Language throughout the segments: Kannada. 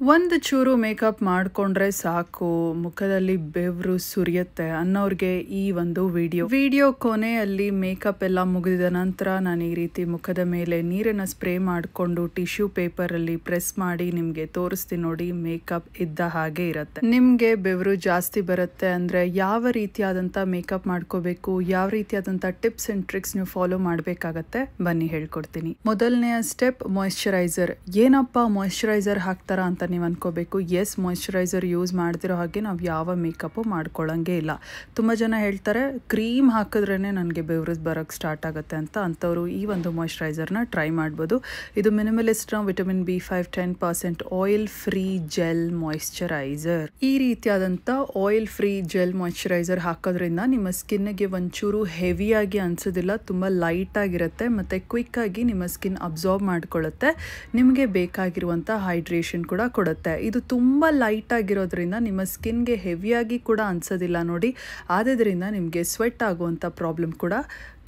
ಒಂದು ಚೂರು ಮೇಕಪ್ ಮಾಡಿಕೊಂಡ್ರೆ ಸಾಕು, ಮುಖದಲ್ಲಿ ಬೆವರು ಸುರಿಯುತ್ತೆ ಅನ್ನೋರಿಗೆ ಈ ಒಂದು ವಿಡಿಯೋ ಕೊನೆಯಲ್ಲಿ ಮೇಕಪ್ ಎಲ್ಲ ಮುಗಿದ ನಂತರ ನಾನು ಈ ರೀತಿ ಮುಖದ ಮೇಲೆ ನೀರನ್ನು ಸ್ಪ್ರೇ ಮಾಡಿಕೊಂಡು ಟಿಶ್ಯೂ ಪೇಪರಲ್ಲಿ ಪ್ರೆಸ್ ಮಾಡಿ ನಿಮಗೆ ತೋರಿಸ್ತೀನಿ ನೋಡಿ. ಮೇಕಪ್ ಇದ್ದ ಹಾಗೆ ಇರುತ್ತೆ. ನಿಮಗೆ ಬೆವರು ಜಾಸ್ತಿ ಬರುತ್ತೆ ಅಂದರೆ ಯಾವ ರೀತಿಯಾದಂಥ ಮೇಕಪ್ ಮಾಡ್ಕೋಬೇಕು, ಯಾವ ರೀತಿಯಾದಂಥ ಟಿಪ್ಸ್ ಆ್ಯಂಡ್ ಟ್ರಿಕ್ಸ್ ನೀವು ಫಾಲೋ ಮಾಡಬೇಕಾಗತ್ತೆ ಬನ್ನಿ ಹೇಳ್ಕೊಡ್ತೀನಿ. ಮೊದಲನೆಯ ಸ್ಟೆಪ್ ಮಾಯಿಶ್ಚರೈಸರ್. ಏನಪ್ಪ ಮಾಯಿಶ್ಚರೈಸರ್ ಹಾಕ್ತಾರಾ ಅಂತ ನೀವು ಅನ್ಕೋಬೇಕು. ಎಸ್, ಮಾಯಿಶ್ಚರೈಸರ್ ಯೂಸ್ ಮಾಡ್ತಿರೋ ಹಾಗೆ ನಾವು ಯಾವ ಮೇಕಪ್ಪು ಮಾಡ್ಕೊಳ್ಳೋಂಗೆ ಇಲ್ಲ. ತುಂಬ ಜನ ಹೇಳ್ತಾರೆ ಕ್ರೀಮ್ ಹಾಕಿದ್ರೇ ನನಗೆ ಬೆವರು ಬರೋಕ್ಕೆ ಸ್ಟಾರ್ಟ್ ಆಗುತ್ತೆ ಅಂತ. ಅಂಥವ್ರು ಈ ಒಂದು ಮಾಯಿಶ್ಚರೈಸರ್ನ ಟ್ರೈ ಮಾಡ್ಬೋದು. ಇದು ಮಿನಿಮಲಿಸ್ಟ್ನ vitamin B5 10% oil free gel moisturiser. ಈ ರೀತಿಯಾದಂಥ ಆಯಿಲ್ ಫ್ರೀ ಜೆಲ್ ಮಾಯಿಶ್ಚರೈಸರ್ ಹಾಕೋದ್ರಿಂದ ನಿಮ್ಮ ಸ್ಕಿನ್ಗೆ ಒಂಚೂರು ಹೆವಿಯಾಗಿ ಅನ್ಸೋದಿಲ್ಲ, ತುಂಬ ಲೈಟಾಗಿರುತ್ತೆ ಮತ್ತು ಕ್ವಿಕ್ಕಾಗಿ ನಿಮ್ಮ ಸ್ಕಿನ್ ಅಬ್ಸಾರ್ಬ್ ಮಾಡ್ಕೊಳ್ಳುತ್ತೆ. ನಿಮಗೆ ಬೇಕಾಗಿರುವಂಥ ಹೈಡ್ರೇಷನ್ ಕೂಡ ಕೊಡುತ್ತೆ. ಇದು ತುಂಬ ಲೈಟ್ ಆಗಿರೋದ್ರಿಂದ ನಿಮ್ಮ ಸ್ಕಿನ್ಗೆ ಹೆವಿಯಾಗಿ ಕೂಡ ಅನ್ಸೋದಿಲ್ಲ ನೋಡಿ. ಆದ್ದರಿಂದ ನಿಮಗೆ ಸ್ವೆಟ್ ಆಗುವಂಥ ಪ್ರಾಬ್ಲಮ್ ಕೂಡ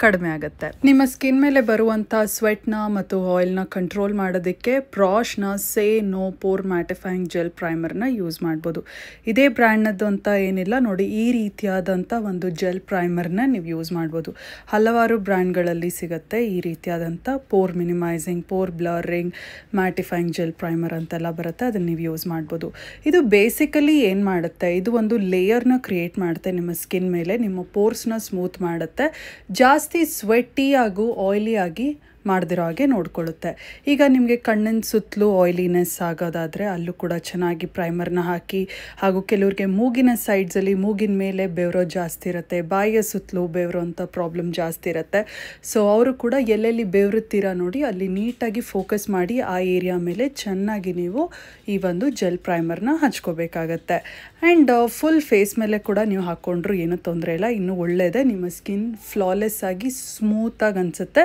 ಕಡಿಮೆ ಆಗುತ್ತೆ. ನಿಮ್ಮ ಸ್ಕಿನ್ ಮೇಲೆ ಬರುವಂಥ ಸ್ವೆಟ್ನ ಮತ್ತು ಆಯಿಲ್ನ ಕಂಟ್ರೋಲ್ ಮಾಡೋದಕ್ಕೆ ಪ್ರಾಶ್ನ say no pore mattifying gel ಪ್ರೈಮರ್ನ ಯೂಸ್ ಮಾಡ್ಬೋದು. ಇದೇ ಬ್ರ್ಯಾಂಡ್ನದ್ದು ಅಂತ ಏನಿಲ್ಲ ನೋಡಿ, ಈ ರೀತಿಯಾದಂಥ ಒಂದು ಜೆಲ್ ಪ್ರೈಮರ್ನ ನೀವು ಯೂಸ್ ಮಾಡ್ಬೋದು. ಹಲವಾರು ಬ್ರ್ಯಾಂಡ್ಗಳಲ್ಲಿ ಸಿಗುತ್ತೆ ಈ ರೀತಿಯಾದಂಥ pore minimising, pore blurring, mattifying gel primer ಅಂತೆಲ್ಲ ಬರುತ್ತೆ. ಅದನ್ನು ನೀವು ಯೂಸ್ ಮಾಡ್ಬೋದು. ಇದು ಬೇಸಿಕಲಿ ಏನು ಮಾಡುತ್ತೆ, ಇದು ಒಂದು ಲೇಯರ್ನ ಕ್ರಿಯೇಟ್ ಮಾಡುತ್ತೆ ನಿಮ್ಮ ಸ್ಕಿನ್ ಮೇಲೆ, ನಿಮ್ಮ ಪೋರ್ಸ್ನ ಸ್ಮೂತ್ ಮಾಡುತ್ತೆ, ಜಾಸ್ತಿ ಸ್ವೆಟ್ಟಿ ಹಾಗೂ ಆಯಿಲಿ ಆಗಿ ಮಾಡದಿರೋ ಹಾಗೆ ನೋಡ್ಕೊಳ್ಳುತ್ತೆ. ಈಗ ನಿಮಗೆ ಕಣ್ಣಿನ ಸುತ್ತಲೂ ಆಯಿಲಿನೆಸ್ ಆಗೋದಾದರೆ ಅಲ್ಲೂ ಕೂಡ ಚೆನ್ನಾಗಿ ಪ್ರೈಮರ್ನ ಹಾಕಿ, ಹಾಗೂ ಕೆಲವ್ರಿಗೆ ಮೂಗಿನ ಸೈಡ್ಸಲ್ಲಿ, ಮೂಗಿನ ಮೇಲೆ ಬೆವರೋ ಜಾಸ್ತಿ ಇರುತ್ತೆ, ಬಾಯಿಯ ಸುತ್ತಲೂ ಬೆವರು ಅಂತ ಪ್ರಾಬ್ಲಮ್ ಜಾಸ್ತಿ ಇರುತ್ತೆ. ಸೊ ಅವರು ಕೂಡ ಎಲ್ಲೆಲ್ಲಿ ಬೆವರುತ್ತೀರಾ ನೋಡಿ ಅಲ್ಲಿ ನೀಟಾಗಿ ಫೋಕಸ್ ಮಾಡಿ ಆ ಏರಿಯಾ ಮೇಲೆ ಚೆನ್ನಾಗಿ ನೀವು ಈ ಒಂದು ಜೆಲ್ ಪ್ರೈಮರ್ನ ಹಚ್ಕೋಬೇಕಾಗತ್ತೆ. ಆ್ಯಂಡ್ ಫುಲ್ ಫೇಸ್ ಮೇಲೆ ಕೂಡ ನೀವು ಹಾಕ್ಕೊಂಡ್ರು ಏನೂ ತೊಂದರೆ ಇಲ್ಲ, ಇನ್ನೂ ಒಳ್ಳೆಯದೇ. ನಿಮ್ಮ ಸ್ಕಿನ್ ಫ್ಲಾಲೆಸ್ ಆಗಿ ಸ್ಮೂತಾಗಿ ಅನಿಸುತ್ತೆ.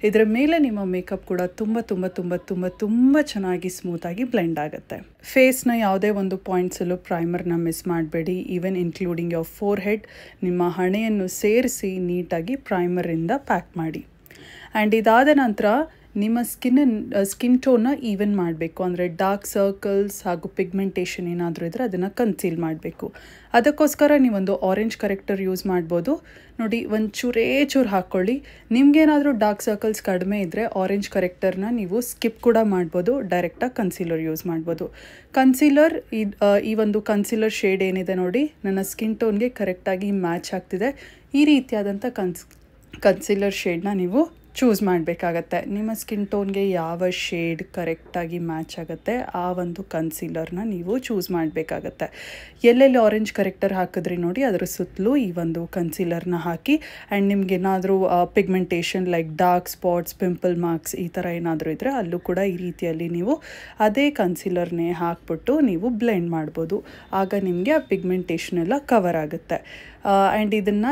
ಇದರ ಮೇಲೆ ನಿಮ್ಮ ಮೇಕಪ್ ಕೂಡ ತುಂಬ ತುಂಬ ತುಂಬ ತುಂಬ ತುಂಬ ಚೆನ್ನಾಗಿ ಸ್ಮೂತಾಗಿ ಬ್ಲೆಂಡ್ ಆಗುತ್ತೆ. ಫೇಸ್ನ ಯಾವುದೇ ಒಂದು ಪಾಯಿಂಟ್ಸಲ್ಲೂ ಪ್ರೈಮರ್ನ ಮಿಸ್ ಮಾಡಬೇಡಿ. Even including your four head, ನಿಮ್ಮ ಹಣೆಯನ್ನು ಸೇರಿಸಿ ಪ್ರೈಮರಿಂದ ಪ್ಯಾಕ್ ಮಾಡಿ. ಆ್ಯಂಡ್ ಇದಾದ ನಂತರ ನಿಮ್ಮ ಸ್ಕಿನ್ ಟೋನ್ನ ಈವನ್ ಮಾಡಬೇಕು. ಅಂದರೆ ಡಾರ್ಕ್ ಸರ್ಕಲ್ಸ್ ಹಾಗೂ ಪಿಗ್ಮೆಂಟೇಷನ್ ಏನಾದರೂ ಇದ್ದರೆ ಅದನ್ನು ಕನ್ಸೀಲ್ ಮಾಡಬೇಕು. ಅದಕ್ಕೋಸ್ಕರ ನೀವೊಂದು ಆರೆಂಜ್ ಕರೆಕ್ಟರ್ ಯೂಸ್ ಮಾಡ್ಬೋದು ನೋಡಿ. ಒಂದು ಚೂರು ಹಾಕ್ಕೊಳ್ಳಿ. ನಿಮಗೇನಾದರೂ ಡಾರ್ಕ್ ಸರ್ಕಲ್ಸ್ ಕಡಿಮೆ ಇದ್ದರೆ ಆರೆಂಜ್ ಕರೆಕ್ಟರ್ನ ನೀವು ಸ್ಕಿಪ್ ಕೂಡ ಮಾಡ್ಬೋದು, ಡೈರೆಕ್ಟಾಗಿ ಕನ್ಸೀಲರ್ ಯೂಸ್ ಮಾಡ್ಬೋದು. ಕನ್ಸೀಲರ್ ಈ ಒಂದು ಕನ್ಸೀಲರ್ ಶೇಡ್ ಏನಿದೆ ನೋಡಿ, ನನ್ನ ಸ್ಕಿನ್ ಟೋನ್ಗೆ ಕರೆಕ್ಟಾಗಿ ಮ್ಯಾಚ್ ಆಗ್ತಿದೆ. ಈ ರೀತಿಯಾದಂಥ ಕನ್ಸೀಲರ್ ಶೇಡ್ನ ನೀವು ಚೂಸ್ ಮಾಡಬೇಕಾಗತ್ತೆ. ನಿಮ್ಮ ಸ್ಕಿನ್ ಟೋನ್ಗೆ ಯಾವ ಶೇಡ್ ಕರೆಕ್ಟಾಗಿ ಮ್ಯಾಚ್ ಆಗುತ್ತೆ ಆ ಒಂದು ಕನ್ಸೀಲರ್ನ ನೀವು ಚೂಸ್ ಮಾಡಬೇಕಾಗತ್ತೆ. ಎಲ್ಲೆಲ್ಲಿ ಆರೆಂಜ್ ಕರೆಕ್ಟರ್ ಹಾಕಿದ್ರಿ ನೋಡಿ ಅದರ ಸುತ್ತಲೂ ಈ ಒಂದು ಕನ್ಸೀಲರ್ನ ಹಾಕಿ. ಆ್ಯಂಡ್ ನಿಮ್ಗೇನಾದರೂ pigmentation like dark spots, pimple marks ಈ ಥರ ಏನಾದರೂ ಇದ್ದರೆ ಅಲ್ಲೂ ಕೂಡ ಈ ರೀತಿಯಲ್ಲಿ ನೀವು ಅದೇ ಕನ್ಸೀಲರ್ನೇ ಹಾಕ್ಬಿಟ್ಟು ನೀವು ಬ್ಲೆಂಡ್ ಮಾಡ್ಬೋದು. ಆಗ ನಿಮಗೆ ಆ ಪಿಗ್ಮೆಂಟೇಷನ್ ಎಲ್ಲ ಕವರ್ ಆಗುತ್ತೆ. ಆ್ಯಂಡ್ ಇದನ್ನು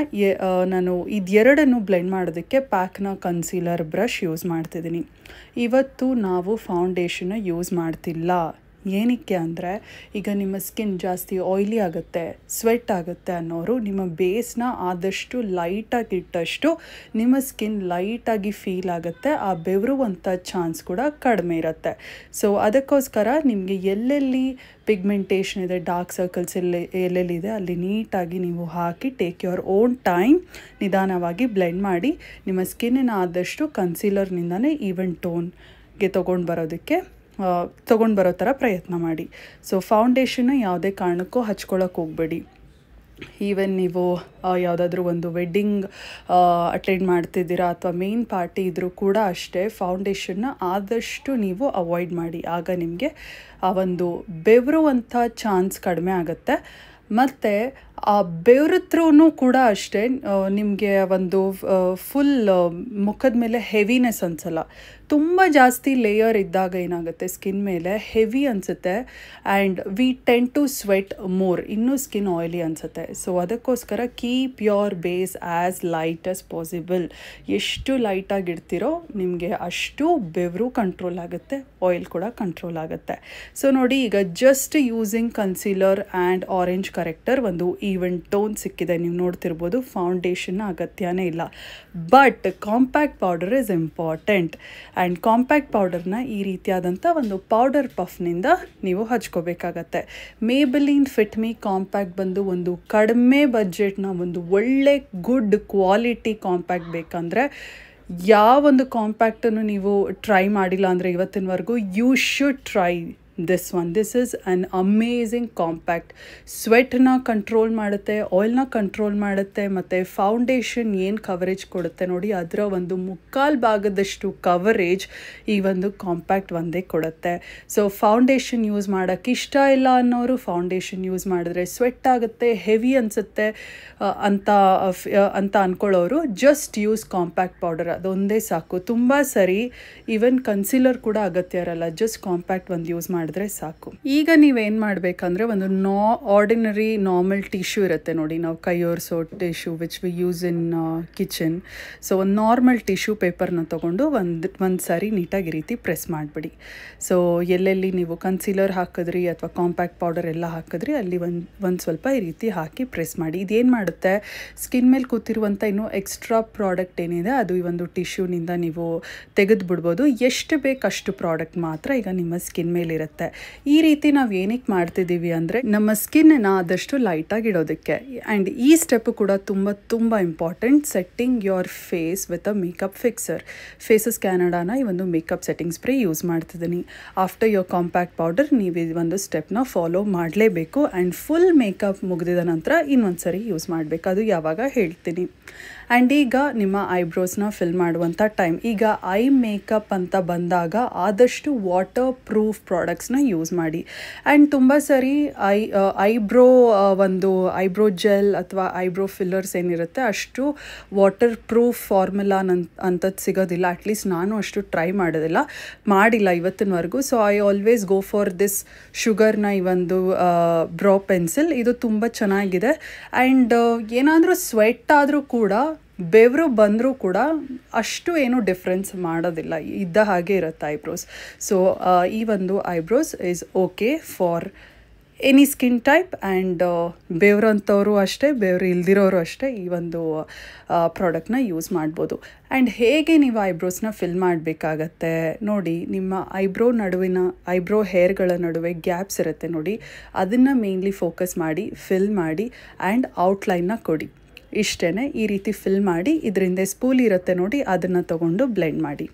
ನಾನು ಇದೆರಡನ್ನು ಬ್ಲೆಂಡ್ ಮಾಡೋದಕ್ಕೆ ಪ್ಯಾಕ್ನ ಕನ್ಸೀಲರ್ ಬ್ರಷ್ ಯೂಸ್ ಮಾಡ್ತಿದ್ದೀನಿ. ಇವತ್ತು ನಾವು ಫೌಂಡೇಶನ್ನ ಯೂಸ್ ಮಾಡ್ತಿಲ್ಲ. ಏನಕ್ಕೆ ಅಂದರೆ ಈಗ ನಿಮ್ಮ ಸ್ಕಿನ್ ಜಾಸ್ತಿ ಆಯಿಲಿ ಆಗುತ್ತೆ, ಸ್ವೆಟ್ ಆಗುತ್ತೆ ಅನ್ನೋರು ನಿಮ್ಮ ಬೇಸ್ನ ಆದಷ್ಟು ಲೈಟಾಗಿ ಇಟ್ಟಷ್ಟು ನಿಮ್ಮ ಸ್ಕಿನ್ ಲೈಟಾಗಿ ಫೀಲ್ ಆಗುತ್ತೆ, ಆ ಬೆವರುವಂಥ ಚಾನ್ಸ್ ಕೂಡ ಕಡಿಮೆ ಇರುತ್ತೆ. ಸೊ ಅದಕ್ಕೋಸ್ಕರ ನಿಮಗೆ ಎಲ್ಲೆಲ್ಲಿ ಪಿಗ್ಮೆಂಟೇಷನ್ ಇದೆ, ಡಾರ್ಕ್ ಸರ್ಕಲ್ಸ್ ಎಲ್ಲೆಲ್ಲಿದೆ ಅಲ್ಲಿ ನೀಟಾಗಿ ನೀವು ಹಾಕಿ ಟೇಕ್ ಯುವರ್ ಓನ್ ಟೈಮ್ ನಿಧಾನವಾಗಿ ಬ್ಲೆಂಡ್ ಮಾಡಿ ನಿಮ್ಮ ಸ್ಕಿನ್ನನ್ನು ಆದಷ್ಟು ಕನ್ಸೀಲರ್ನಿಂದನೇ ಈವನ್ ಟೋನ್ಗೆ ತೊಗೊಂಡು ಬರೋ ಥರ ಪ್ರಯತ್ನ ಮಾಡಿ. ಸೊ ಫೌಂಡೇಶನ್ನ ಯಾವುದೇ ಕಾರಣಕ್ಕೂ ಹಚ್ಕೊಳ್ಳೋಕೆ ಹೋಗಬೇಡಿ. ಈವನ್ ನೀವು ಯಾವುದಾದ್ರೂ ಒಂದು ವೆಡ್ಡಿಂಗ್ ಅಟೆಂಡ್ ಮಾಡ್ತಿದ್ದೀರಾ ಅಥವಾ ಮೇನ್ ಪಾರ್ಟಿ ಇದ್ದರೂ ಕೂಡ ಅಷ್ಟೇ, ಫೌಂಡೇಶನ್ನ ಆದಷ್ಟು ನೀವು ಅವಾಯ್ಡ್ ಮಾಡಿ. ಆಗ ನಿಮಗೆ ಆ ಒಂದು ಬೆವರುವಂಥ ಚಾನ್ಸ್ ಕಡಿಮೆ ಆಗುತ್ತೆ. ಮತ್ತು ಆ ಬೆವರಿದ್ರೂ ಕೂಡ ಅಷ್ಟೇ ನಿಮಗೆ ಒಂದು ಫುಲ್ ಮುಖದ ಮೇಲೆ ಹೆವಿನೆಸ್ ಅನಿಸಲ್ಲ. ತುಂಬ ಜಾಸ್ತಿ ಲೇಯರ್ ಇದ್ದಾಗ ಏನಾಗುತ್ತೆ ಸ್ಕಿನ್ ಮೇಲೆ ಹೆವಿ ಅನಿಸುತ್ತೆ and we tend to sweat more, ಇನ್ನೂ ಸ್ಕಿನ್ ಆಯಿಲಿ ಅನಿಸುತ್ತೆ. ಸೊ ಅದಕ್ಕೋಸ್ಕರ keep your base as light as possible. ಎಷ್ಟು ಲೈಟಾಗಿಡ್ತೀರೋ ನಿಮಗೆ ಅಷ್ಟು ಬೆವರು ಕಂಟ್ರೋಲ್ ಆಗುತ್ತೆ, ಆಯಿಲ್ ಕೂಡ ಕಂಟ್ರೋಲ್ ಆಗುತ್ತೆ. ಸೊ ನೋಡಿ, ಈಗ just using concealer and orange corrector ಒಂದು ಈವನ್ ಟೋನ್ ಸಿಕ್ಕಿದೆ. ನೀವು ನೋಡ್ತಿರ್ಬೋದು, ಫೌಂಡೇಶನ್ನ ಅಗತ್ಯನೇ ಇಲ್ಲ. But compact powder is important. And compact ಪೌಡರ್ನ ಈ ರೀತಿಯಾದಂಥ ಒಂದು ಪೌಡರ್ ಪಫ್ನಿಂದ ನೀವು ಹಚ್ಕೋಬೇಕಾಗತ್ತೆ. ಮೇಬೆಲಿನ್ ಫಿಟ್ ಮಿ ಕಾಂಪ್ಯಾಕ್ಟ್ ಬಂದು ಒಂದು ಕಡಿಮೆ ಬಜೆಟ್ನ ಒಂದು ಒಳ್ಳೆ ಗುಡ್ ಕ್ವಾಲಿಟಿ ಕಾಂಪ್ಯಾಕ್ಟ್ ಬೇಕಂದರೆ ಯಾವೊಂದು ಕಾಂಪ್ಯಾಕ್ಟನ್ನು ನೀವು ಟ್ರೈ ಮಾಡಿಲ್ಲ ಅಂದರೆ ಇವತ್ತಿನವರೆಗೂ you should try this one. This is an amazing compact. ಸ್ವೆಟ್ನ ಕಂಟ್ರೋಲ್ ಮಾಡುತ್ತೆ, ಆಯಿಲ್ನ ಕಂಟ್ರೋಲ್ ಮಾಡುತ್ತೆ, ಮತ್ತು ಫೌಂಡೇಶನ್ ಏನು ಕವರೇಜ್ ಕೊಡುತ್ತೆ ನೋಡಿ ಅದರ ಒಂದು ಮುಕ್ಕಾಲು ಭಾಗದಷ್ಟು ಕವರೇಜ್ ಈ ಒಂದು ಕಾಂಪ್ಯಾಕ್ಟ್ ಒಂದೇ ಕೊಡುತ್ತೆ. ಸೊ ಫೌಂಡೇಶನ್ ಯೂಸ್ ಮಾಡೋಕ್ಕೆ ಇಷ್ಟ ಇಲ್ಲ ಅನ್ನೋರು ಫೌಂಡೇಶನ್ ಯೂಸ್ ಮಾಡಿದ್ರೆ ಸ್ವೆಟ್ ಆಗುತ್ತೆ, ಹೆವಿ ಅನಿಸುತ್ತೆ ಅಂತ ಅಂದ್ಕೊಳ್ಳೋರು ಜಸ್ಟ್ ಯೂಸ್ ಕಾಂಪ್ಯಾಕ್ಟ್ ಪೌಡರ್, ಅದೊಂದೇ ಸಾಕು. ತುಂಬ ಸರಿ ಈವನ್ ಕನ್ಸೀಲರ್ ಕೂಡ ಅಗತ್ಯ ಇರಲ್ಲ, ಜಸ್ಟ್ ಕಾಂಪ್ಯಾಕ್ಟ್ ಒಂದು ಯೂಸ್ ಮಾಡಿದ್ರೆ ಸಾಕು. ಈಗ ನೀವೇನು ಮಾಡಬೇಕಂದ್ರೆ ಒಂದು ಆರ್ಡಿನರಿ ನಾರ್ಮಲ್ ಟಿಶ್ಯೂ ಇರುತ್ತೆ ನೋಡಿ, ನಾವು ಕೈ ಒರೆಸೋ tissue which we use in kitchen. So ಒಂದು ನಾರ್ಮಲ್ ಟಿಶ್ಯೂ ಪೇಪರ್ನ ತೊಗೊಂಡು ಒಂದು ಸಾರಿ ನೀಟಾಗಿ ಈ ರೀತಿ ಪ್ರೆಸ್ ಮಾಡಿಬಿಡಿ. ಸೊ ಎಲ್ಲೆಲ್ಲಿ ನೀವು ಕನ್ಸೀಲರ್ ಹಾಕಿದ್ರಿ ಅಥವಾ ಕಾಂಪ್ಯಾಕ್ಟ್ ಪೌಡರ್ ಎಲ್ಲ ಹಾಕಿದ್ರಿ ಅಲ್ಲಿ ಒಂದು ಸ್ವಲ್ಪ ಈ ರೀತಿ ಹಾಕಿ ಪ್ರೆಸ್ ಮಾಡಿ. ಇದೇನು ಮಾಡುತ್ತೆ, ಸ್ಕಿನ್ ಮೇಲೆ ಕೂತಿರುವಂಥ ಇನ್ನೂ ಎಕ್ಸ್ಟ್ರಾ ಪ್ರಾಡಕ್ಟ್ ಏನಿದೆ ಅದು ಈ ಒಂದು ಟಿಶ್ಯೂನಿಂದ ನೀವು ತೆಗೆದು ಬಿಡ್ಬೋದು. ಎಷ್ಟು ಬೇಕಷ್ಟು ಪ್ರಾಡಕ್ಟ್ ಮಾತ್ರ ಈಗ ನಿಮ್ಮ ಸ್ಕಿನ್ ಮೇಲಿರುತ್ತೆ. ಈ ರೀತಿ ನಾವು ಏನಕ್ಕೆ ಮಾಡ್ತಿದ್ದೀವಿ ಅಂದರೆ ನಮ್ಮ ಸ್ಕಿನ್ನ ಆದಷ್ಟು ಲೈಟಾಗಿ ಇಡೋದಕ್ಕೆ. ಆ್ಯಂಡ್ ಈ ಸ್ಟೆಪ್ ಕೂಡ ತುಂಬ important, setting your face with a makeup fixer. Faces ಕ್ಯಾನಡಾನ ಈ ಒಂದು ಮೇಕಪ್ ಸೆಟ್ಟಿಂಗ್ ಸ್ಪ್ರೇ ಯೂಸ್ ಮಾಡ್ತಿದ್ದೀನಿ. ಆಫ್ಟರ್ ಯೋರ್ ಕಾಂಪ್ಯಾಕ್ಟ್ ಪೌಡರ್ ನೀವು ಈ ಒಂದು ಸ್ಟೆಪ್ನ ಫಾಲೋ ಮಾಡಲೇಬೇಕು. ಆ್ಯಂಡ್ ಫುಲ್ ಮೇಕಪ್ ಮುಗಿದಿದ ನಂತರ ಇನ್ನೊಂದು ಸರಿ ಯೂಸ್ ಮಾಡಬೇಕು, ಅದು ಯಾವಾಗ ಹೇಳ್ತೀನಿ. ಆ್ಯಂಡ್ ಈಗ ನಿಮ್ಮ ಐಬ್ರೋಸ್ನ ಫಿಲ್ ಮಾಡುವಂಥ ಟೈಮ್. ಈಗ ಐ ಮೇಕಪ್ ಅಂತ ಬಂದಾಗ ಆದಷ್ಟು ವಾಟರ್ ಪ್ರೂಫ್ ಪ್ರಾಡಕ್ಟ್ಸ್ನ ಯೂಸ್ ಮಾಡಿ. ಆ್ಯಂಡ್ ತುಂಬ ಸರಿ ಐಬ್ರೋ ಜೆಲ್ ಅಥವಾ ಐಬ್ರೋ ಫಿಲ್ಲರ್ಸ್ ಏನಿರುತ್ತೆ ಅಷ್ಟು ವಾಟರ್ ಪ್ರೂಫ್ ಫಾರ್ಮುಲಾ ಅಂಥದ್ದು ಸಿಗೋದಿಲ್ಲ. ಅಟ್ಲೀಸ್ಟ್ ನಾನು ಅಷ್ಟು ಟ್ರೈ ಮಾಡಿಲ್ಲ ಇವತ್ತಿನವರೆಗೂ. So I always go for this ಶುಗರ್ನ ಈ ಒಂದು ಬ್ರೋ ಪೆನ್ಸಿಲ್. ಇದು ತುಂಬ ಚೆನ್ನಾಗಿದೆ. ಆ್ಯಂಡ್ ಏನಾದರೂ ಸ್ವೆಟ್ ಆದರೂ ಕೂಡ ಬೆವರು ಬಂದರೂ ಕೂಡ ಅಷ್ಟು ಏನು ಡಿಫ್ರೆನ್ಸ್ ಮಾಡೋದಿಲ್ಲ, ಇದ್ದ ಹಾಗೆ ಇರುತ್ತೆ ಐಬ್ರೋಸ್. ಸೊ ಈ ಒಂದು eyebrows is okay for any skin type. And ಬೆವರು ಅಂಥವರು ಅಷ್ಟೇ, ಬೆವರು ಇಲ್ದಿರೋರು ಅಷ್ಟೇ ಈ ಒಂದು ಪ್ರಾಡಕ್ಟ್ನ ಯೂಸ್ ಮಾಡ್ಬೋದು. ಆ್ಯಂಡ್ ಹೇಗೆ ನೀವು ಐಬ್ರೋಸ್ನ ಫಿಲ್ ಮಾಡಬೇಕಾಗತ್ತೆ ನೋಡಿ, ನಿಮ್ಮ ಐಬ್ರೋ ಹೇರ್ಗಳ ನಡುವೆ ಗ್ಯಾಪ್ಸ್ ಇರುತ್ತೆ ನೋಡಿ, ಅದನ್ನು ಮೇನ್ಲಿ ಫೋಕಸ್ ಮಾಡಿ ಫಿಲ್ ಮಾಡಿ ಆ್ಯಂಡ್ ಔಟ್ಲೈನ್ನ ಕೊಡಿ. ಇಷ್ಟೇ, ಈ ರೀತಿ ಫಿಲ್ ಮಾಡಿ ಇದರಿಂದ ಸ್ಪೂಲ್ ಇರುತ್ತೆ ನೋಡಿ ಅದನ್ನು ತೊಗೊಂಡು ಬ್ಲೆಂಡ್ ಮಾಡಿ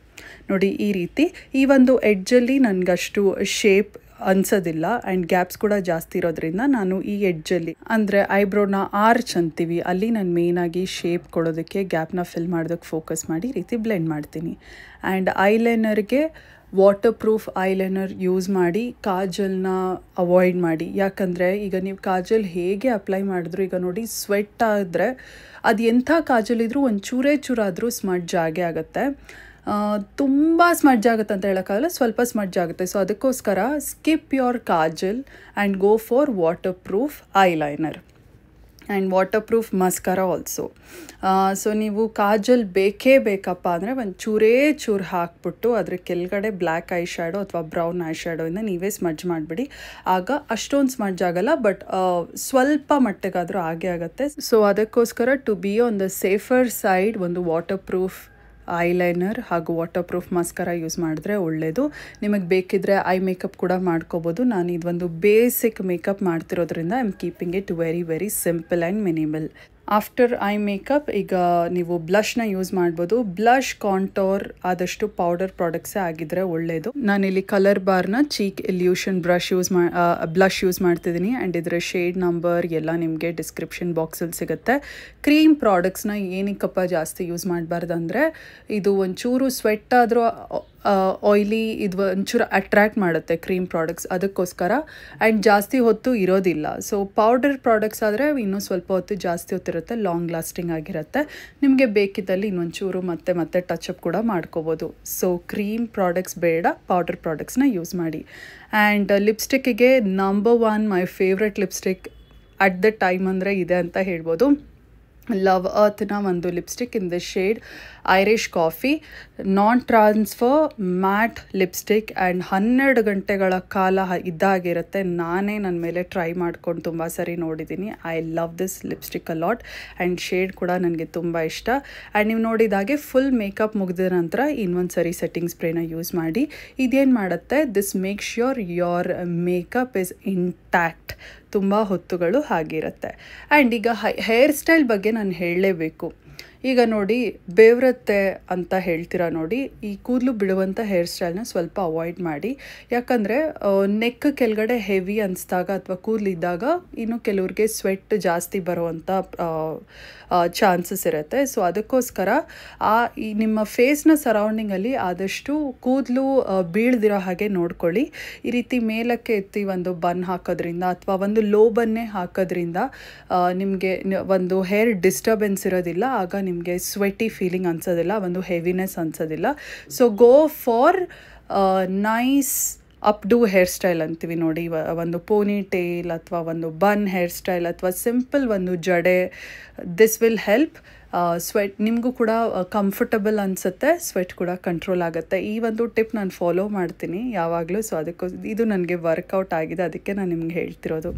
ನೋಡಿ. ಈ ರೀತಿ ಈ ಒಂದು ಎಡ್ಜಲ್ಲಿ ನನಗಷ್ಟು ಶೇಪ್ ಅನ್ಸೋದಿಲ್ಲ ಆ್ಯಂಡ್ ಗ್ಯಾಪ್ಸ್ ಕೂಡ ಜಾಸ್ತಿ ಇರೋದ್ರಿಂದ ನಾನು ಈ ಎಡ್ಜಲ್ಲಿ ಅಂದರೆ ಐಬ್ರೋನ ಆರ್ಚ್ ಅಂತೀವಿ ಅಲ್ಲಿ ನಾನು ಮೇಯ್ನಾಗಿ ಶೇಪ್ ಕೊಡೋದಕ್ಕೆ ಗ್ಯಾಪ್ನ ಫಿಲ್ ಮಾಡೋದಕ್ಕೆ ಫೋಕಸ್ ಮಾಡಿ ಈ ರೀತಿ ಬ್ಲೆಂಡ್ ಮಾಡ್ತೀನಿ. ಆ್ಯಂಡ್ ಐಲೈನರ್ಗೆ ವಾಟರ್ ಪ್ರೂಫ್ ಐಲೈನರ್ ಯೂಸ್ ಮಾಡಿ, ಕಾಜಲ್ನ ಅವಾಯ್ಡ್ ಮಾಡಿ. ಯಾಕಂದರೆ ಈಗ ನೀವು ಕಾಜಲ್ ಹೇಗೆ ಅಪ್ಲೈ ಮಾಡಿದ್ರು ಈಗ ನೋಡಿ ಸ್ವೆಟ್ ಆದರೆ ಅದು ಎಂಥ ಕಾಜಲ್ ಇದ್ರೂ ಒಂದು ಚೂರಾದರೂ ಸ್ಮಡ್ಜ್ ಆಗೇ ಆಗುತ್ತೆ. ತುಂಬ ಸ್ಮಡ್ಜ್ ಆಗುತ್ತೆ ಅಂತ ಹೇಳೋಕ್ಕಾಗಲ್ಲ, ಸ್ವಲ್ಪ ಸ್ಮಡ್ಜ್ ಆಗುತ್ತೆ. ಸೊ ಅದಕ್ಕೋಸ್ಕರ skip your Kajal and go for water proof eyeliner and water proof ಮಸ್ಕರ also. So ನೀವು ಕಾಜಲ್ ಬೇಕಪ್ಪ ಅಂದರೆ ಒಂದು ಚೂರು ಹಾಕ್ಬಿಟ್ಟು ಅದ್ರ ಕೆಳಗಡೆ ಬ್ಲ್ಯಾಕ್ ಐ ಶ್ಯಾಡೋ ಅಥವಾ ಬ್ರೌನ್ ಐ ಶ್ಯಾಡೋಯಿಂದ ನೀವೇ ಸ್ಮಡ್ಜ್ ಮಾಡಿಬಿಡಿ. ಆಗ ಅಷ್ಟೊಂದು ಸ್ಮಡ್ಜ್ ಆಗಲ್ಲ, ಬಟ್ ಸ್ವಲ್ಪ ಮಟ್ಟಿಗಾದರೂ ಆಗೇ ಆಗುತ್ತೆ. ಸೊ ಅದಕ್ಕೋಸ್ಕರ to be on the safer side ಒಂದು ವಾಟರ್ ಪ್ರೂಫ್ ಐಲೈನರ್ ಹಾಗೂ ವಾಟರ್ ಪ್ರೂಫ್ ಮಸ್ಕರ ಯೂಸ್ ಮಾಡಿದ್ರೆ ಒಳ್ಳೆಯದು. ನಿಮಗೆ ಬೇಕಿದ್ದರೆ ಐ ಮೇಕಪ್ ಕೂಡ ಮಾಡ್ಕೋಬೋದು. ನಾನು ಇದೊಂದು ಬೇಸಿಕ್ ಮೇಕಪ್ ಮಾಡ್ತಿರೋದ್ರಿಂದ I am keeping it very simple and minimal. After eye makeup ಈಗ ನೀವು ಬ್ಲಷ್ನ ಯೂಸ್ ಮಾಡ್ಬೋದು. ಬ್ಲಷ್ ಕಾಂಟೋರ್ ಆದಷ್ಟು ಪೌಡರ್ ಪ್ರಾಡಕ್ಟ್ಸೇ ಆಗಿದ್ರೆ ಒಳ್ಳೆಯದು. ನಾನಿಲ್ಲಿ ಕಲರ್ ಬಾರ್ನ ಚೀಕ್ ಇಲ್ಯೂಷನ್ ಬ್ಲಷ್ ಯೂಸ್ ಮಾಡ್ತಿದ್ದೀನಿ ಆ್ಯಂಡ್ ಇದರ ಶೇಡ್ ನಂಬರ್ ಎಲ್ಲ ನಿಮಗೆ ಡಿಸ್ಕ್ರಿಪ್ಷನ್ ಬಾಕ್ಸಲ್ಲಿ ಸಿಗುತ್ತೆ. ಕ್ರೀಮ್ ಪ್ರಾಡಕ್ಟ್ಸ್ನ ಏನಕ್ಕಪ್ಪ ಜಾಸ್ತಿ ಯೂಸ್ ಮಾಡಬಾರ್ದು ಅಂದರೆ ಇದು ಒಂಚೂರು ಸ್ವೆಟ್ ಆದರೂ ಆಯ್ಲಿ ಇದು ಒಂಚೂರು ಅಟ್ರ್ಯಾಕ್ಟ್ ಮಾಡುತ್ತೆ ಕ್ರೀಮ್ ಪ್ರಾಡಕ್ಟ್ಸ್, ಅದಕ್ಕೋಸ್ಕರ. ಆ್ಯಂಡ್ ಜಾಸ್ತಿ ಹೊತ್ತು ಇರೋದಿಲ್ಲ. ಸೊ ಪೌಡರ್ ಪ್ರಾಡಕ್ಟ್ಸ್ ಆದರೆ ಇನ್ನೂ ಸ್ವಲ್ಪ ಹೊತ್ತು ಜಾಸ್ತಿ ಹೊತ್ತಿರುತ್ತೆ, ಲಾಂಗ್ ಲಾಸ್ಟಿಂಗ್ ಆಗಿರುತ್ತೆ. ನಿಮಗೆ ಬೇಕಿದ್ದಲ್ಲಿ ಇನ್ನೊಂಚೂರು ಮತ್ತೆ ಟಚಪ್ ಕೂಡ ಮಾಡ್ಕೋಬೋದು. ಸೊ ಕ್ರೀಮ್ ಪ್ರಾಡಕ್ಟ್ಸ್ ಬೇಡ, ಪೌಡರ್ ಪ್ರಾಡಕ್ಟ್ಸ್ನ ಯೂಸ್ ಮಾಡಿ. ಆ್ಯಂಡ್ ಲಿಪ್ಸ್ಟಿಕ್ಕಿಗೆ number 1 my favourite lipstick at the time ಅಂದರೆ ಇದೆ ಅಂತ ಹೇಳ್ಬೋದು. ಲವ್ ಅರ್ತ್ನ ಒಂದು lipstick in the shade Irish coffee, non transfer matte lipstick. And 12 ಗಂಟೆಗಳ ಕಾಲ ಇದ್ದಾಗಿರುತ್ತೆ. ನಾನೇ ನನ್ನ ಮೇಲೆ ಟ್ರೈ ಮಾಡ್ಕೊಂಡು ತುಂಬ ಸರಿ ನೋಡಿದ್ದೀನಿ. I love this lipstick a lot and shade ಕೂಡ ನನಗೆ ತುಂಬ ಇಷ್ಟ. ಆ್ಯಂಡ್ ನೀವು ನೋಡಿದಾಗೆ ಫುಲ್ ಮೇಕಪ್ ಮುಗಿದ ನಂತರ ಇನ್ನೊಂದು ಸರಿ ಸೆಟ್ಟಿಂಗ್ ಸ್ಪ್ರೇನ ಯೂಸ್ ಮಾಡಿ. ಇದೇನು ಮಾಡುತ್ತೆ, this make sure your makeup is intact. ತುಂಬ ಹೊತ್ತುಗಳು ಹಾಗಿರುತ್ತೆ. ಆ್ಯಂಡ್ ಈಗ ಹೇರ್ ಸ್ಟೈಲ್ ಬಗ್ಗೆ ನಾನು ಹೇಳಲೇಬೇಕು. ಈಗ ನೋಡಿ, ಬೇವ್ರತ್ತೆ ಅಂತ ಹೇಳ್ತೀರಾ ನೋಡಿ, ಈ ಕೂದಲು ಬಿಡುವಂಥ ಹೇರ್ ಸ್ಟೈಲ್ನ ಸ್ವಲ್ಪ ಅವಾಯ್ಡ್ ಮಾಡಿ. ಯಾಕಂದರೆ ನೆಕ್ ಕೆಳಗಡೆ ಹೆವಿ ಅನಿಸ್ದಾಗ ಅಥವಾ ಕೂದಲಿದ್ದಾಗ ಇನ್ನು ಕೆಲವ್ರಿಗೆ ಸ್ವೆಟ್ ಜಾಸ್ತಿ ಬರುವಂಥ ಚಾನ್ಸಸ್ ಇರುತ್ತೆ. ಸೊ ಅದಕ್ಕೋಸ್ಕರ ಈ ನಿಮ್ಮ ಫೇಸ್ನ ಸರೌಂಡಿಂಗಲ್ಲಿ ಆದಷ್ಟು ಕೂದಲು ಬೀಳ್ದಿರೋ ಹಾಗೆ ನೋಡ್ಕೊಳ್ಳಿ. ಈ ರೀತಿ ಮೇಲಕ್ಕೆ ಎತ್ತಿ ಒಂದು ಬನ್ ಹಾಕೋದ್ರಿಂದ ಅಥವಾ ಒಂದು ಲೋ ಬನ್ನೇ ಹಾಕೋದ್ರಿಂದ ನಿಮಗೆ ಒಂದು ಹೇರ್ ಡಿಸ್ಟರ್ಬೆನ್ಸ್ ಇರೋದಿಲ್ಲ. ಆಗ ನಿಮಗೆ ಸ್ವೆಟಿ ಫೀಲಿಂಗ್ ಅನ್ಸೋದಿಲ್ಲ, ಒಂದು ಹೆವಿನೆಸ್ ಅನ್ಸೋದಿಲ್ಲ. So go for nice updo hairstyle ಅಂತೀವಿ ನೋಡಿ. ಒಂದು ಪೋನಿ ಟೇಲ್ ಅಥವಾ ಒಂದು ಬನ್ ಹೇರ್ ಸ್ಟೈಲ್ ಅಥವಾ ಸಿಂಪಲ್ ಒಂದು ಜಡೆ. This will help sweat. ನಿಮಗೂ ಕೂಡ ಕಂಫರ್ಟಬಲ್ ಅನಿಸುತ್ತೆ, ಸ್ವೆಟ್ ಕೂಡ ಕಂಟ್ರೋಲ್ ಆಗುತ್ತೆ. ಈ ಒಂದು ಟಿಪ್ ನಾನು ಫಾಲೋ ಮಾಡ್ತೀನಿ ಯಾವಾಗಲೂ. ಸೊ ಇದು ನನಗೆ ವರ್ಕೌಟ್ ಆಗಿದೆ, ಅದಕ್ಕೆ ನಾನು ನಿಮ್ಗೆ ಹೇಳ್ತಿರೋದು.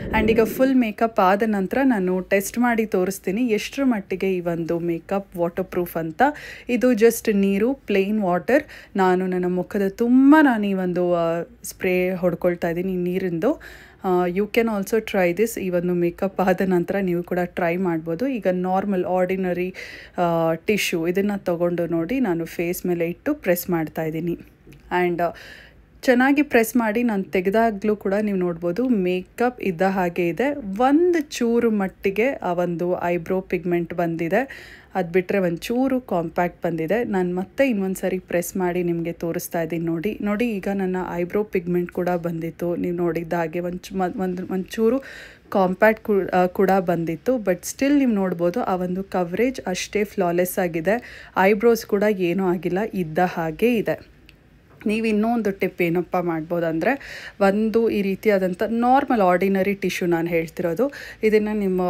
ಆ್ಯಂಡ್ ಈಗ ಫುಲ್ ಮೇಕಪ್ ಆದ ನಂತರ ನಾನು ಟೆಸ್ಟ್ ಮಾಡಿ ತೋರಿಸ್ತೀನಿ ಎಷ್ಟರ ಮಟ್ಟಿಗೆ ಈ ಒಂದು ಮೇಕಪ್ ವಾಟರ್ ಪ್ರೂಫ್ ಅಂತ. ಇದು ಜಸ್ಟ್ ನೀರು, ಪ್ಲೇನ್ ವಾಟರ್. ನಾನು ನನ್ನ ಮುಖದ ತುಂಬ ಈ ಒಂದು ಸ್ಪ್ರೇ ಹೊಡ್ಕೊಳ್ತಾ ಇದ್ದೀನಿ ನೀರಿಂದು. You can also try this. ಈ ಒಂದು ಮೇಕಪ್ ಆದ ನಂತರ ನೀವು ಕೂಡ ಟ್ರೈ ಮಾಡ್ಬೋದು. ಈಗ ನಾರ್ಮಲ್ ಆರ್ಡಿನರಿ ಟಿಶ್ಯೂ ಇದನ್ನು ತೊಗೊಂಡು ನೋಡಿ ನಾನು ಫೇಸ್ ಮೇಲೆ ಇಟ್ಟು ಪ್ರೆಸ್ ಮಾಡ್ತಾಯಿದ್ದೀನಿ. ಆ್ಯಂಡ್ ಚೆನ್ನಾಗಿ ಪ್ರೆಸ್ ಮಾಡಿ ನಾನು ತೆಗೆದಾಗಲೂ ಕೂಡ ನೀವು ನೋಡ್ಬೋದು ಮೇಕಪ್ ಇದ್ದ ಹಾಗೆ ಇದೆ. ಒಂದು ಚೂರು ಮಟ್ಟಿಗೆ ಆ ಒಂದು ಐಬ್ರೋ ಪಿಗ್ಮೆಂಟ್ ಬಂದಿದೆ, ಅದು ಬಿಟ್ಟರೆ ಒಂಚೂರು ಕಾಂಪ್ಯಾಕ್ಟ್ ಬಂದಿದೆ. ನಾನು ಮತ್ತೆ ಇನ್ನೊಂದು ಸರಿ ಪ್ರೆಸ್ ಮಾಡಿ ನಿಮಗೆ ತೋರಿಸ್ತಾ ಇದ್ದೀನಿ. ನೋಡಿ ಈಗ ನನ್ನ ಐಬ್ರೋ ಪಿಗ್ಮೆಂಟ್ ಕೂಡ ಬಂದಿತ್ತು. ನೀವು ನೋಡಿದ್ದ ಹಾಗೆ ಒಂಚೂರು ಕಾಂಪ್ಯಾಕ್ಟ್ ಕೂಡ ಬಂದಿತ್ತು. ಬಟ್ ಸ್ಟಿಲ್ ನೀವು ನೋಡ್ಬೋದು ಆ ಒಂದು ಕವರೇಜ್ ಅಷ್ಟೇ ಫ್ಲಾಲೆಸ್ ಆಗಿದೆ. ಐಬ್ರೋಸ್ ಕೂಡ ಏನೂ ಆಗಿಲ್ಲ, ಇದ್ದ ಹಾಗೆ ಇದೆ. ನೀವು ಇನ್ನೊಂದು ಟಿಪ್ ಏನಪ್ಪ ಮಾಡ್ಬೋದು ಅಂದರೆ, ಒಂದು ಈ ರೀತಿಯಾದಂಥ ನಾರ್ಮಲ್ ಆರ್ಡಿನರಿ ಟಿಶ್ಯೂ ನಾನು ಹೇಳ್ತಿರೋದು, ಇದನ್ನು ನಿಮ್ಮ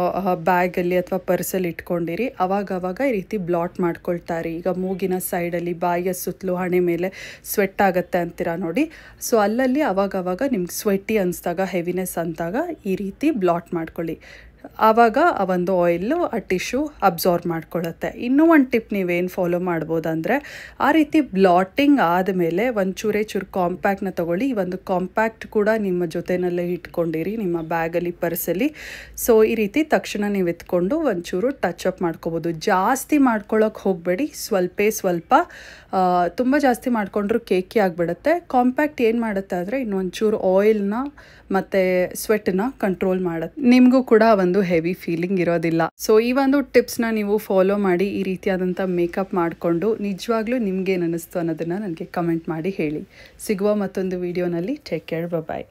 ಬ್ಯಾಗಲ್ಲಿ ಅಥವಾ ಪರ್ಸಲ್ಲಿ ಇಟ್ಕೊಂಡಿರಿ. ಅವಾಗವಾಗ ಈ ರೀತಿ ಬ್ಲಾಟ್ ಮಾಡ್ಕೊಳ್ತಾರೆ. ಈಗ ಮೂಗಿನ ಸೈಡಲ್ಲಿ, ಬಾಯಿಯ ಸುತ್ತಲೂ, ಹಣೆ ಮೇಲೆ ಸ್ವೆಟ್ ಆಗುತ್ತೆ ಅಂತೀರಾ ನೋಡಿ. ಸೊ ಅಲ್ಲಲ್ಲಿ ಅವಾಗವಾಗ ನಿಮ್ಗೆ ಸ್ವೆಟ್ಟಿ ಅನಿಸ್ದಾಗ, ಹೆವಿನೆಸ್ ಅಂತಾಗ ಈ ರೀತಿ ಬ್ಲಾಟ್ ಮಾಡ್ಕೊಳ್ಳಿ. ಆವಾಗ ಆ ಒಂದು ಆಯಿಲು ಆ ಟಿಶ್ಯೂ ಅಬ್ಸಾರ್ಬ್ ಮಾಡ್ಕೊಳ್ಳುತ್ತೆ. ಇನ್ನೂ ಒಂದು ಟಿಪ್ ನೀವೇನು ಫಾಲೋ ಮಾಡ್ಬೋದಂದರೆ, ಆ ರೀತಿ ಬ್ಲಾಟಿಂಗ್ ಆದಮೇಲೆ ಒಂಚೂರು ಕಾಂಪ್ಯಾಕ್ಟ್ನ ತೊಗೊಳ್ಳಿ. ಈ ಒಂದು ಕಾಂಪ್ಯಾಕ್ಟ್ ಕೂಡ ನಿಮ್ಮ ಜೊತೆಯಲ್ಲೇ ಇಟ್ಕೊಂಡಿರಿ, ನಿಮ್ಮ ಬ್ಯಾಗಲ್ಲಿ, ಪರ್ಸಲ್ಲಿ. ಸೊ ಈ ರೀತಿ ತಕ್ಷಣ ನೀವು ಎತ್ಕೊಂಡು ಒಂಚೂರು ಟಚ್ ಅಪ್ ಮಾಡ್ಕೋಬೋದು. ಜಾಸ್ತಿ ಮಾಡ್ಕೊಳ್ಳೋಕೆ ಹೋಗಬೇಡಿ, ಸ್ವಲ್ಪ. ತುಂಬ ಜಾಸ್ತಿ ಮಾಡಿಕೊಂಡ್ರೂ ಕೇಕಿ ಆಗಿಬಿಡುತ್ತೆ. ಕಾಂಪ್ಯಾಕ್ಟ್ ಏನು ಮಾಡುತ್ತೆ ಅಂದರೆ ಇನ್ನೊಂಚೂರು ಆಯಿಲ್ನ ಮತ್ತು ಸ್ವೆಟನ್ನ ಕಂಟ್ರೋಲ್ ಮಾಡುತ್ತೆ. ನಿಮಗೂ ಕೂಡ ಒಂದು ಹೆವಿ ಫೀಲಿಂಗ್ ಇರೋದಿಲ್ಲ. ಸೊ ಈ ಒಂದು ಟಿಪ್ಸ್ನ ನೀವು ಫಾಲೋ ಮಾಡಿ ಈ ರೀತಿಯಾದಂಥ ಮೇಕಪ್ ಮಾಡಿಕೊಂಡು ನಿಜವಾಗ್ಲೂ ನಿಮ್ಗೇನು ಅನ್ನಿಸ್ತು ಅನ್ನೋದನ್ನು ನನಗೆ ಕಮೆಂಟ್ ಮಾಡಿ ಹೇಳಿ. ಸಿಗುವ ಮತ್ತೊಂದು ವಿಡಿಯೋನಲ್ಲಿ. ಟೇಕ್ ಕೇರ್, ಬಾಯ್.